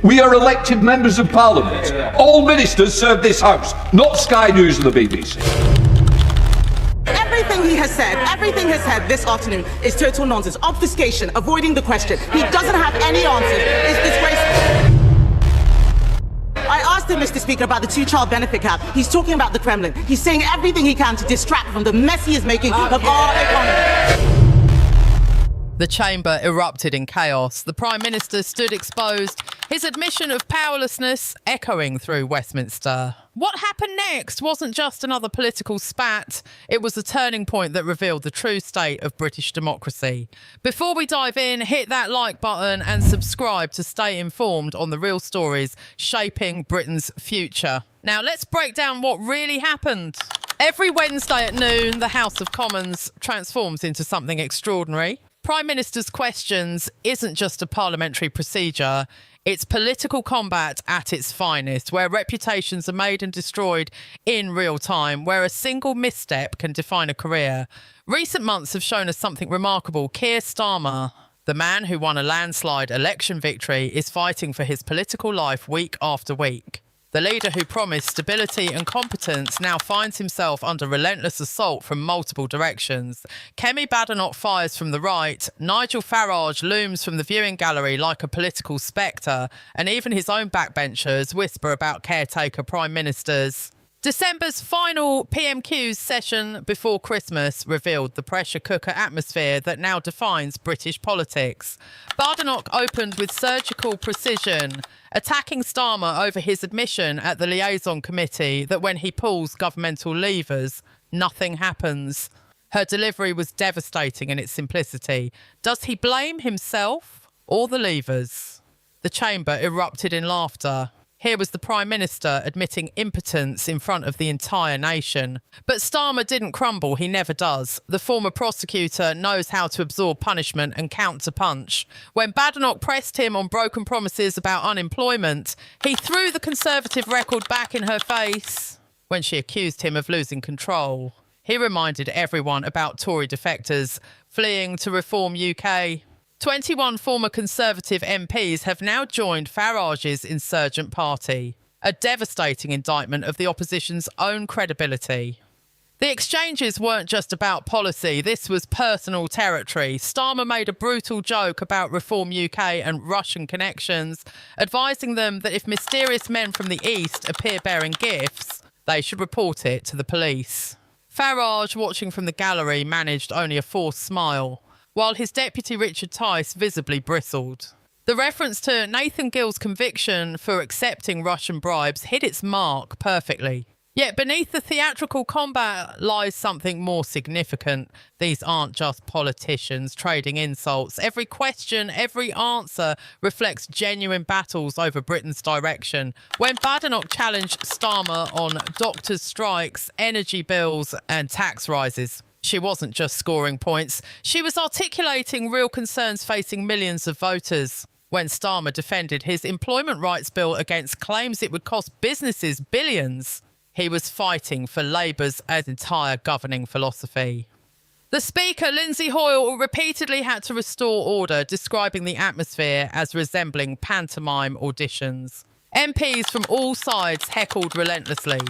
We are elected members of Parliament. All ministers serve this House, not Sky News and the BBC. Everything he has said this afternoon is total nonsense, obfuscation, avoiding the question. He doesn't have any answers. It's disgraceful. I asked him, Mr. Speaker, about the two-child benefit cap. He's talking about the Kremlin. He's saying everything he can to distract from the mess he is making of our economy. The chamber erupted in chaos. The Prime Minister stood exposed, his admission of powerlessness echoing through Westminster. What happened next wasn't just another political spat. It was a turning point that revealed the true state of British democracy. Before we dive in, hit that like button and subscribe to stay informed on the real stories shaping Britain's future. Now let's break down what really happened. Every Wednesday at noon, the House of Commons transforms into something extraordinary. Prime Minister's questions isn't just a parliamentary procedure, it's political combat at its finest, where reputations are made and destroyed in real time, where a single misstep can define a career. Recent months have shown us something remarkable. Keir Starmer, the man who won a landslide election victory, is fighting for his political life week after week. The leader who promised stability and competence now finds himself under relentless assault from multiple directions. Kemi Badenoch fires from the right, Nigel Farage looms from the viewing gallery like a political spectre, and even his own backbenchers whisper about caretaker prime ministers. December's final PMQs session before Christmas revealed the pressure cooker atmosphere that now defines British politics. Badenoch opened with surgical precision, attacking Starmer over his admission at the liaison committee that when he pulls governmental levers, nothing happens. Her delivery was devastating in its simplicity. Does he blame himself or the levers? The chamber erupted in laughter. Here was the Prime Minister admitting impotence in front of the entire nation. But Starmer didn't crumble, he never does. The former prosecutor knows how to absorb punishment and counter-punch. When Badenoch pressed him on broken promises about unemployment, he threw the Conservative record back in her face. When she accused him of losing control, he reminded everyone about Tory defectors fleeing to Reform UK. 21 former Conservative MPs have now joined Farage's insurgent party, a devastating indictment of the opposition's own credibility. The exchanges weren't just about policy, this was personal territory. Starmer made a brutal joke about Reform UK and Russian connections, advising them that if mysterious men from the East appear bearing gifts, they should report it to the police. Farage, watching from the gallery, managed only a forced smile, while his deputy Richard Tice visibly bristled. The reference to Nathan Gill's conviction for accepting Russian bribes hit its mark perfectly. Yet beneath the theatrical combat lies something more significant. These aren't just politicians trading insults. Every question, every answer reflects genuine battles over Britain's direction. When Badenoch challenged Starmer on doctors' strikes, energy bills and tax rises, she wasn't just scoring points, she was articulating real concerns facing millions of voters. When Starmer defended his employment rights bill against claims it would cost businesses billions, he was fighting for Labour's entire governing philosophy. The Speaker, Lindsay Hoyle, repeatedly had to restore order, describing the atmosphere as resembling pantomime auditions. MPs from all sides heckled relentlessly.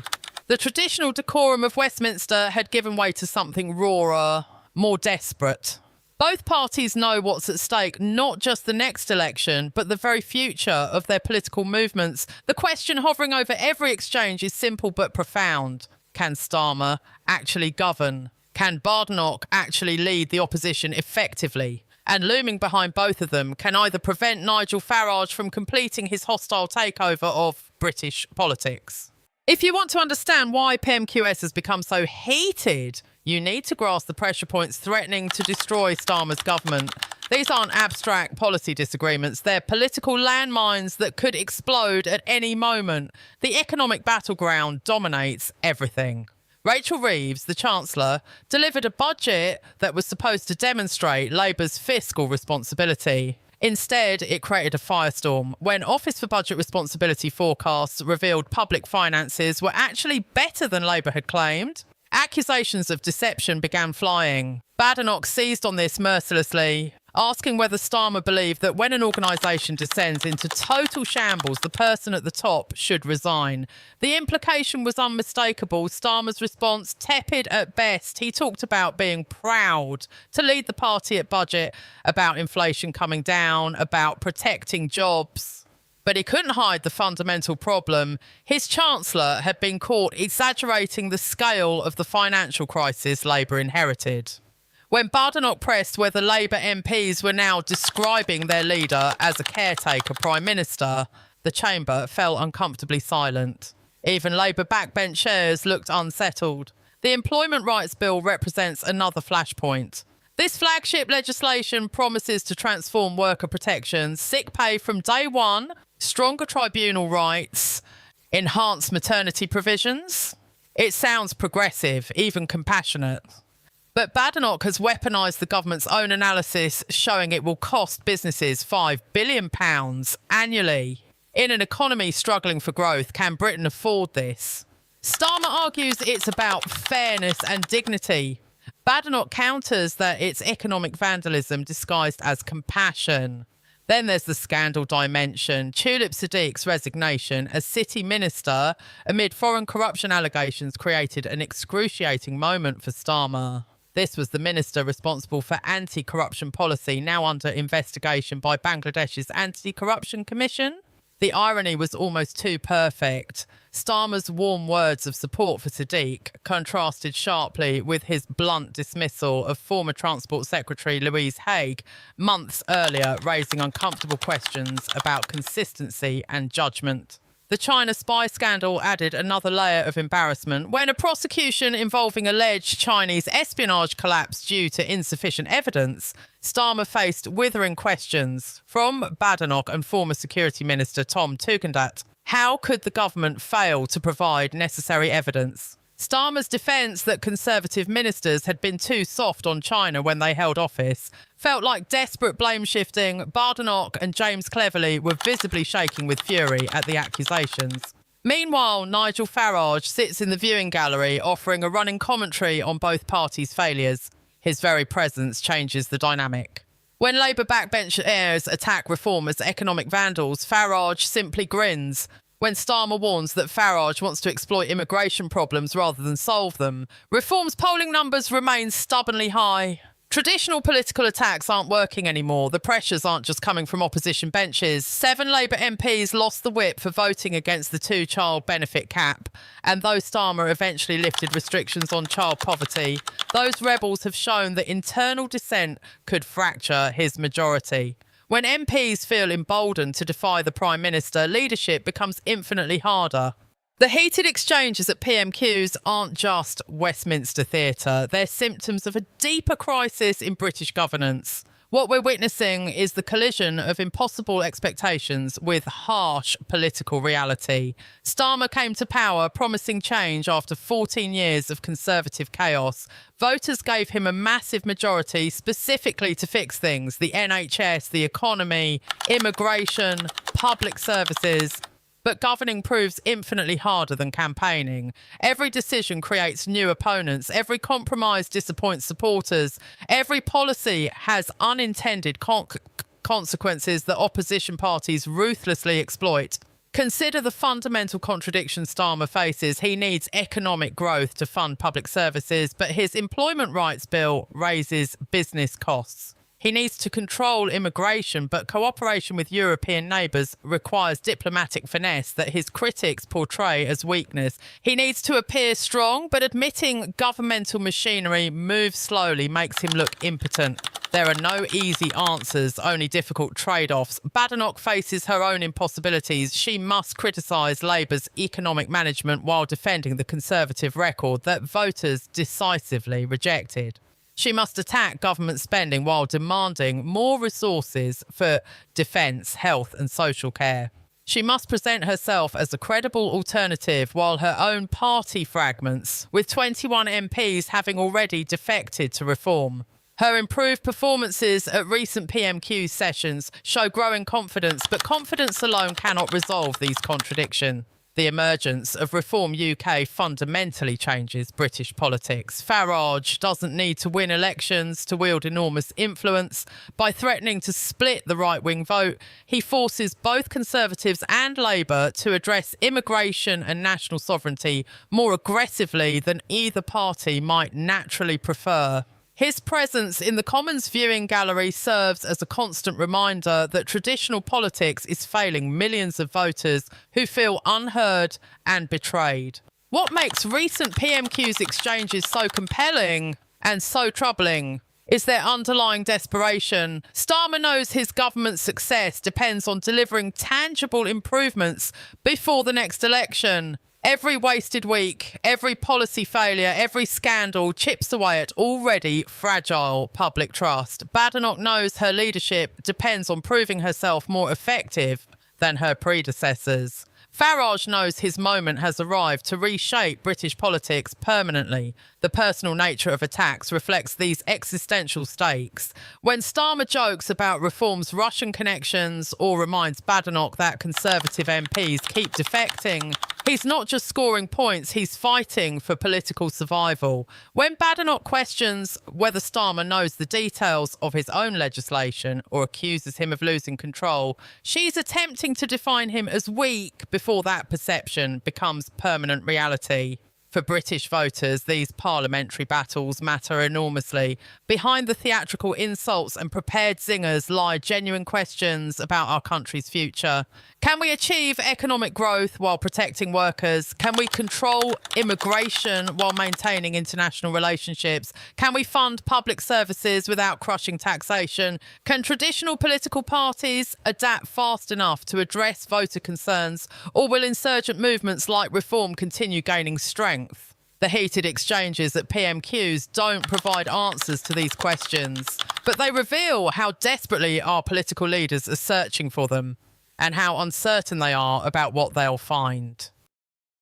The traditional decorum of Westminster had given way to something rawer, more desperate. Both parties know what's at stake, not just the next election, but the very future of their political movements. The question hovering over every exchange is simple but profound. Can Starmer actually govern? Can Badenoch actually lead the opposition effectively? And looming behind both of them can either prevent Nigel Farage from completing his hostile takeover of British politics. If you want to understand why PMQs has become so heated, you need to grasp the pressure points threatening to destroy Starmer's government. These aren't abstract policy disagreements, they're political landmines that could explode at any moment. The economic battleground dominates everything. Rachel Reeves, the Chancellor, delivered a budget that was supposed to demonstrate Labour's fiscal responsibility. Instead, it created a firestorm when Office for Budget Responsibility forecasts revealed public finances were actually better than Labour had claimed. Accusations of deception began flying. Badenoch seized on this mercilessly. asking whether Starmer believed that when an organisation descends into total shambles, the person at the top should resign. The implication was unmistakable. Starmer's response, tepid at best. He talked about being proud to lead the party at budget, about inflation coming down, about protecting jobs. But he couldn't hide the fundamental problem. His Chancellor had been caught exaggerating the scale of the financial crisis Labour inherited. When Badenoch pressed whether Labour MPs were now describing their leader as a caretaker Prime Minister, the chamber fell uncomfortably silent. Even Labour backbenchers looked unsettled. The Employment Rights Bill represents another flashpoint. This flagship legislation promises to transform worker protections, sick pay from day one, stronger tribunal rights, enhanced maternity provisions. It sounds progressive, even compassionate. But Badenoch has weaponised the government's own analysis, showing it will cost businesses £5 billion annually. In an economy struggling for growth, can Britain afford this? Starmer argues it's about fairness and dignity. Badenoch counters that it's economic vandalism disguised as compassion. Then there's the scandal dimension. Tulip Siddique's resignation as city minister amid foreign corruption allegations created an excruciating moment for Starmer. This was the minister responsible for anti-corruption policy, now under investigation by Bangladesh's Anti-Corruption Commission. The irony was almost too perfect. Starmer's warm words of support for Siddique contrasted sharply with his blunt dismissal of former Transport Secretary Louise Haigh months earlier, raising uncomfortable questions about consistency and judgment. The China spy scandal added another layer of embarrassment when a prosecution involving alleged Chinese espionage collapsed due to insufficient evidence. Starmer faced withering questions from Badenoch and former Security Minister Tom Tugendhat. How could the government fail to provide necessary evidence? Starmer's defence that Conservative ministers had been too soft on China when they held office felt like desperate blame-shifting. Badenoch and James Cleverly were visibly shaking with fury at the accusations. Meanwhile, Nigel Farage sits in the viewing gallery offering a running commentary on both parties' failures. His very presence changes the dynamic. When Labour backbenchers attack reform as economic vandals, Farage simply grins. When Starmer warns that Farage wants to exploit immigration problems rather than solve them, Reform's polling numbers remain stubbornly high. Traditional political attacks aren't working anymore. The pressures aren't just coming from opposition benches. 7 Labour MPs lost the whip for voting against the 2-child benefit cap. And though Starmer eventually lifted restrictions on child poverty, those rebels have shown that internal dissent could fracture his majority. When MPs feel emboldened to defy the Prime Minister, leadership becomes infinitely harder. The heated exchanges at PMQs aren't just Westminster theatre. They're symptoms of a deeper crisis in British governance. What we're witnessing is the collision of impossible expectations with harsh political reality. Starmer came to power promising change after 14 years of Conservative chaos. Voters gave him a massive majority specifically to fix things: the NHS, the economy, immigration, public services. But governing proves infinitely harder than campaigning. Every decision creates new opponents. Every compromise disappoints supporters. Every policy has unintended consequences that opposition parties ruthlessly exploit. Consider the fundamental contradiction Starmer faces. He needs economic growth to fund public services, but his Employment Rights Bill raises business costs. He needs to control immigration, but cooperation with European neighbours requires diplomatic finesse that his critics portray as weakness. He needs to appear strong, but admitting governmental machinery moves slowly makes him look impotent. There are no easy answers, only difficult trade-offs. Badenoch faces her own impossibilities. She must criticise Labour's economic management while defending the Conservative record that voters decisively rejected. She must attack government spending while demanding more resources for defence, health and social care. She must present herself as a credible alternative while her own party fragments, with 21 MPs having already defected to reform. Her improved performances at recent PMQ sessions show growing confidence, but confidence alone cannot resolve these contradictions. The emergence of Reform UK fundamentally changes British politics. Farage doesn't need to win elections to wield enormous influence. By threatening to split the right-wing vote, he forces both Conservatives and Labour to address immigration and national sovereignty more aggressively than either party might naturally prefer. His presence in the Commons viewing gallery serves as a constant reminder that traditional politics is failing millions of voters who feel unheard and betrayed. What makes recent PMQs exchanges so compelling and so troubling is their underlying desperation. Starmer knows his government's success depends on delivering tangible improvements before the next election. Every wasted week, every policy failure, every scandal chips away at already fragile public trust. Badenoch knows her leadership depends on proving herself more effective than her predecessors. Farage knows his moment has arrived to reshape British politics permanently. The personal nature of attacks reflects these existential stakes. When Starmer jokes about Reform's Russian connections or reminds Badenoch that Conservative MPs keep defecting, he's not just scoring points, he's fighting for political survival. When Badenoch questions whether Starmer knows the details of his own legislation or accuses him of losing control, she's attempting to define him as weak before that perception becomes permanent reality. For British voters, these parliamentary battles matter enormously. Behind the theatrical insults and prepared zingers lie genuine questions about our country's future. Can we achieve economic growth while protecting workers? Can we control immigration while maintaining international relationships? Can we fund public services without crushing taxation? Can traditional political parties adapt fast enough to address voter concerns, or will insurgent movements like Reform continue gaining strength? The heated exchanges at PMQs don't provide answers to these questions, but they reveal how desperately our political leaders are searching for them and how uncertain they are about what they'll find.